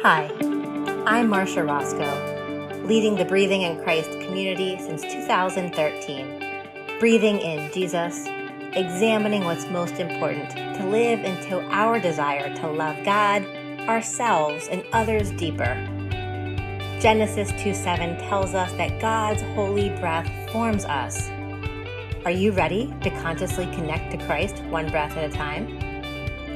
Hi, I'm Marsha Roscoe, leading the Breathing in Christ community since 2013. Breathing in Jesus, examining what's most important to live into our desire to love God, ourselves, and others deeper. Genesis 2:7 tells us that God's holy breath forms us. Are you ready to consciously connect to Christ one breath at a time?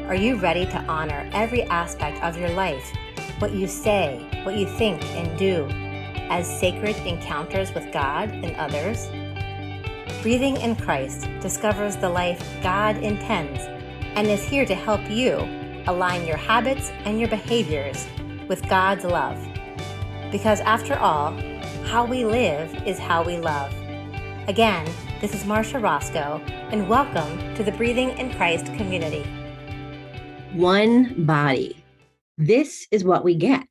Are you ready to honor every aspect of your life, what you say, what you think and do, as sacred encounters with God and others? Breathing in Christ discovers the life God intends and is here to help you align your habits and your behaviors with God's love. Because after all, how we live is how we love. Again, this is Marsha Roscoe, and welcome to the Breathing in Christ community. One body. This is what we get.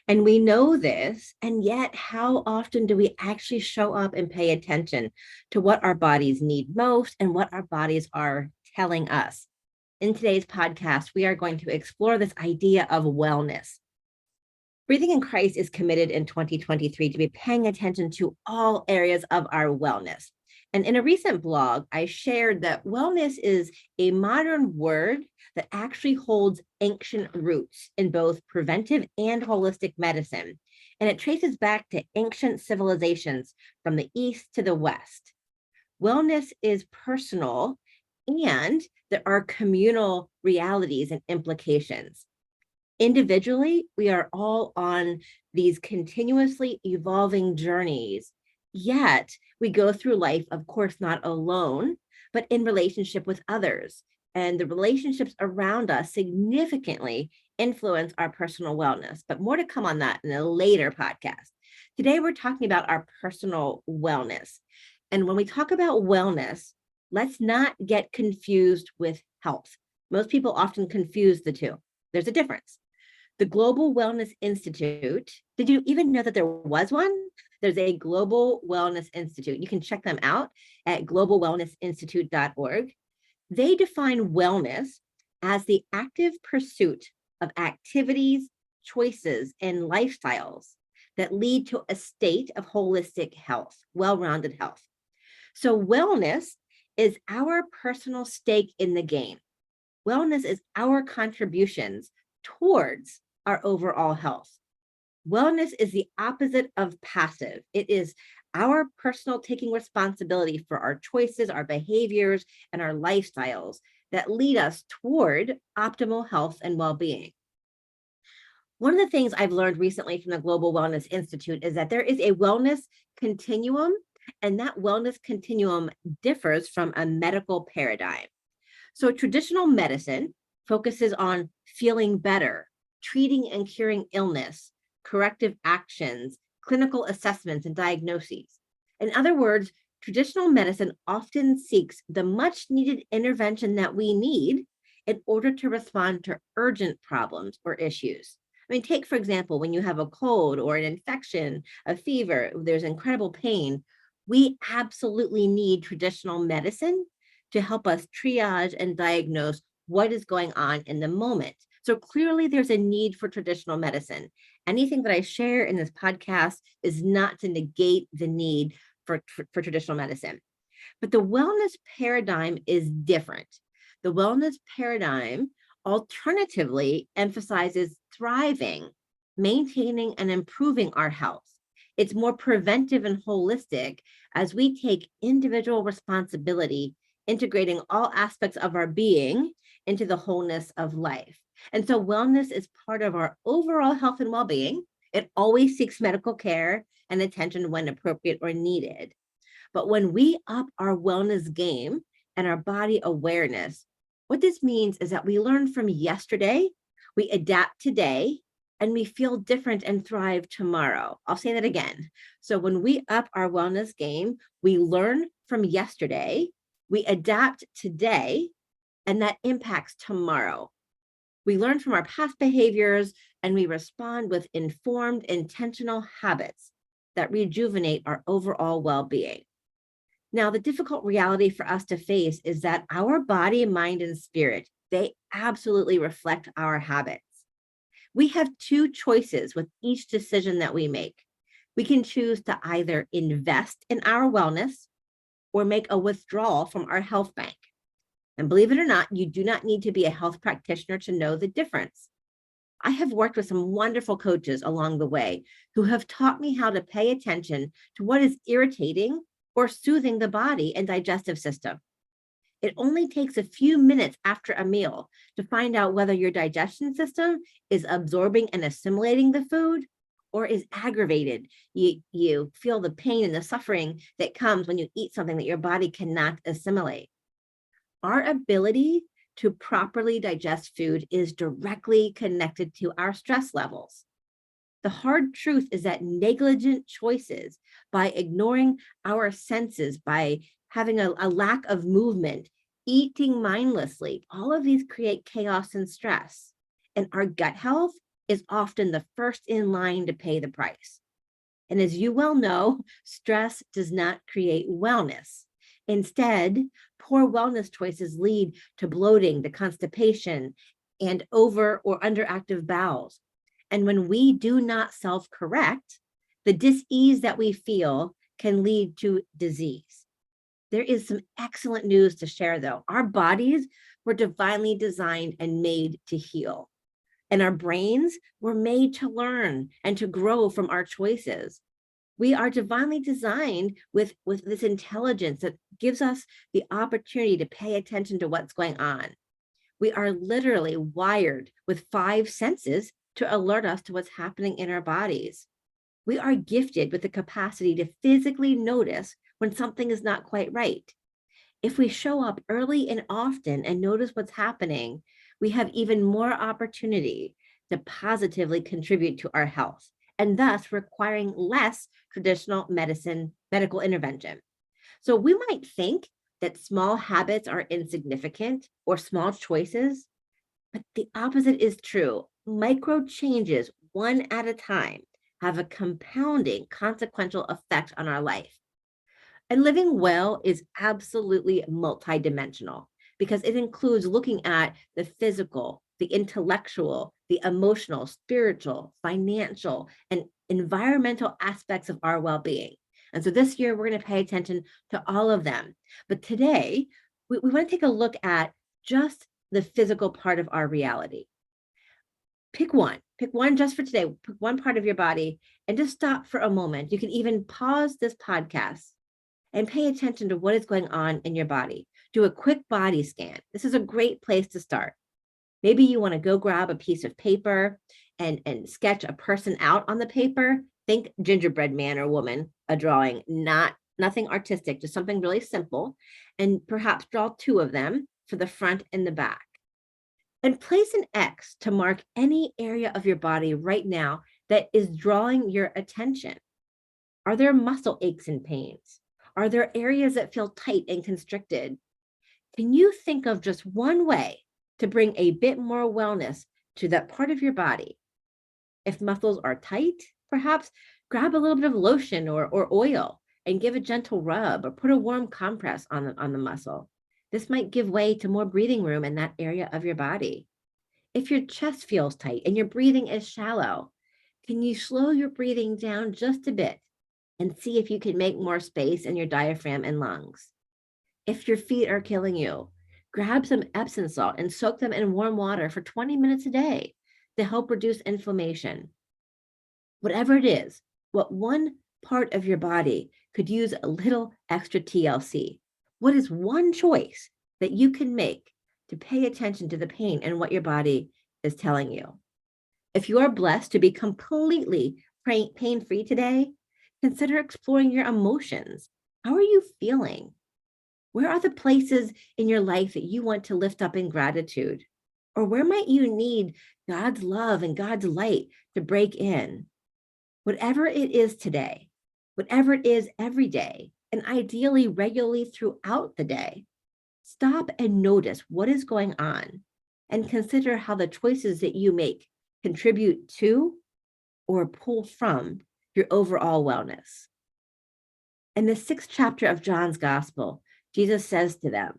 And we know this, and yet how often do we actually show up and pay attention to what our bodies need most and what our bodies are telling us? In today's podcast, we are going to explore this idea of wellness. Breathing in Christ is committed in 2023 to be paying attention to all areas of our wellness. And in a recent blog, I shared that wellness is a modern word that actually holds ancient roots in both preventive and holistic medicine. And it traces back to ancient civilizations from the East to the West. Wellness is personal, and there are communal realities and implications. Individually, we are all on these continuously evolving journeys, yet we go through life, of course, not alone, but in relationship with others. And the relationships around us significantly influence our personal wellness, but more to come on that in a later podcast. Today, we're talking about our personal wellness. And when we talk about wellness, let's not get confused with health. Most people often confuse the two. There's a difference. The Global Wellness Institute, did you even know that there was one? There's a Global Wellness Institute. You can check them out at globalwellnessinstitute.org. They define wellness as the active pursuit of activities, choices, and lifestyles that lead to a state of holistic health, well-rounded health. So wellness is our personal stake in the game. Wellness is our contributions towards our overall health. Wellness is the opposite of passive. It is our personal taking responsibility for our choices, our behaviors, and our lifestyles that lead us toward optimal health and well-being. One of the things I've learned recently from the Global Wellness Institute is that there is a wellness continuum, and that wellness continuum differs from a medical paradigm. So traditional medicine focuses on feeling better, treating and curing illness, corrective actions, clinical assessments, and diagnoses. In other words, traditional medicine often seeks the much needed intervention that we need in order to respond to urgent problems or issues. I mean, take, for example, when you have a cold or an infection, a fever, there's incredible pain. We absolutely need traditional medicine to help us triage and diagnose what is going on in the moment. So clearly there's a need for traditional medicine. Anything that I share in this podcast is not to negate the need for traditional medicine. But the wellness paradigm is different. The wellness paradigm alternatively emphasizes thriving, maintaining, and improving our health. It's more preventive and holistic as we take individual responsibility, integrating all aspects of our being into the wholeness of life. And so wellness is part of our overall health and well-being. It always seeks medical care and attention when appropriate or needed. But when we up our wellness game and our body awareness, what this means is that we learn from yesterday, we adapt today, and we feel different and thrive tomorrow. I'll say that again. So when we up our wellness game, we learn from yesterday, we adapt today, and that impacts tomorrow. We learn from our past behaviors, and we respond with informed, intentional habits that rejuvenate our overall well-being. Now, the difficult reality for us to face is that our body, mind, and spirit, they absolutely reflect our habits. We have two choices with each decision that we make. We can choose to either invest in our wellness or make a withdrawal from our health bank. And believe it or not, you do not need to be a health practitioner to know the difference. I have worked with some wonderful coaches along the way who have taught me how to pay attention to what is irritating or soothing the body and digestive system. It only takes a few minutes after a meal to find out whether your digestion system is absorbing and assimilating the food or is aggravated. You feel the pain and the suffering that comes when you eat something that your body cannot assimilate. Our ability to properly digest food is directly connected to our stress levels. The hard truth is that negligent choices, by ignoring our senses, by having a lack of movement, eating mindlessly, all of these create chaos and stress. And our gut health is often the first in line to pay the price. And as you well know, stress does not create wellness. Instead, poor wellness choices lead to bloating, to constipation, and over or underactive bowels. And when we do not self-correct, the dis-ease that we feel can lead to disease. There is some excellent news to share, though. Our bodies were divinely designed and made to heal. And our brains were made to learn and to grow from our choices. We are divinely designed with this intelligence that gives us the opportunity to pay attention to what's going on. We are literally wired with 5 senses to alert us to what's happening in our bodies. We are gifted with the capacity to physically notice when something is not quite right. If we show up early and often and notice what's happening, we have even more opportunity to positively contribute to our health, and thus requiring less traditional medical intervention. So we might think that small habits are insignificant or small choices, but the opposite is true. Micro changes, one at a time, have a compounding consequential effect on our life. And living well is absolutely multidimensional because it includes looking at the physical, the intellectual, the emotional, spiritual, financial, and environmental aspects of our well-being. And so this year, we're going to pay attention to all of them. But today, we want to take a look at just the physical part of our reality. Pick one just for today. Pick one part of your body and just stop for a moment. You can even pause this podcast and pay attention to what is going on in your body. Do a quick body scan. This is a great place to start. Maybe you want to go grab a piece of paper and sketch a person out on the paper. Think gingerbread man or woman, a drawing, nothing artistic, just something really simple. And perhaps draw 2 of them for the front and the back. And place an X to mark any area of your body right now that is drawing your attention. Are there muscle aches and pains? Are there areas that feel tight and constricted? Can you think of just one way to bring a bit more wellness to that part of your body? If muscles are tight, perhaps grab a little bit of lotion or oil and give a gentle rub or put a warm compress on the muscle. This might give way to more breathing room in that area of your body. If your chest feels tight and your breathing is shallow, can you slow your breathing down just a bit and see if you can make more space in your diaphragm and lungs? If your feet are killing you, grab some Epsom salt and soak them in warm water for 20 minutes a day to help reduce inflammation. Whatever it is, what one part of your body could use a little extra TLC? What is one choice that you can make to pay attention to the pain and what your body is telling you? If you are blessed to be completely pain-free today, consider exploring your emotions. How are you feeling? Where are the places in your life that you want to lift up in gratitude? Or where might you need God's love and God's light to break in? Whatever it is today, whatever it is every day, and ideally regularly throughout the day, stop and notice what is going on and consider how the choices that you make contribute to or pull from your overall wellness. In the 6th chapter of John's Gospel, Jesus says to them,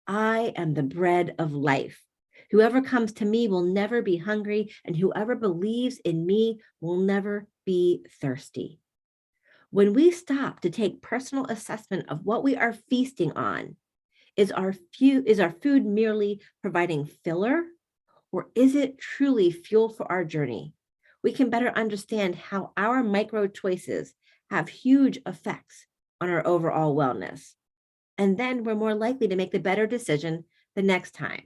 "I am the bread of life. Whoever comes to me will never be hungry, and whoever believes in me will never be thirsty. When we stop to take personal assessment of what we are feasting on, is our food merely providing filler, or is it truly fuel for our journey? We can better understand how our micro choices have huge effects on our overall wellness. And then we're more likely to make the better decision the next time.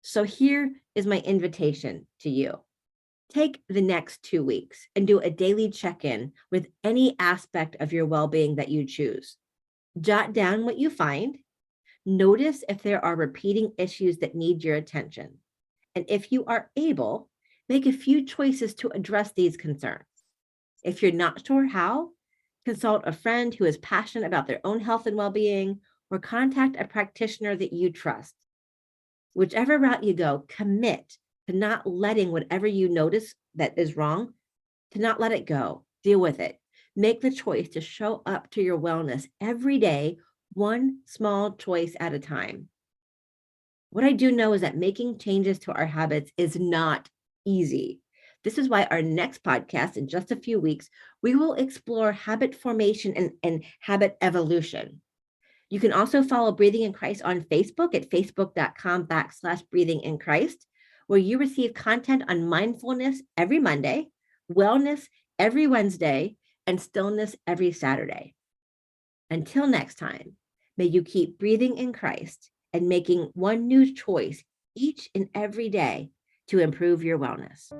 So here is my invitation to you. Take the next 2 weeks and do a daily check-in with any aspect of your well-being that you choose. Jot down what you find. Notice if there are repeating issues that need your attention. And if you are able, make a few choices to address these concerns. If you're not sure how, consult a friend who is passionate about their own health and well-being, or contact a practitioner that you trust. Whichever route you go, commit to not letting whatever you notice that is wrong, to not let it go. Deal with it. Make the choice to show up to your wellness every day, one small choice at a time. What I do know is that making changes to our habits is not easy. This is why our next podcast in just a few weeks, we will explore habit formation and habit evolution. You can also follow Breathing in Christ on Facebook at facebook.com/breathing in Christ, where you receive content on mindfulness every Monday, wellness every Wednesday, and stillness every Saturday. Until next time, may you keep breathing in Christ and making one new choice each and every day to improve your wellness.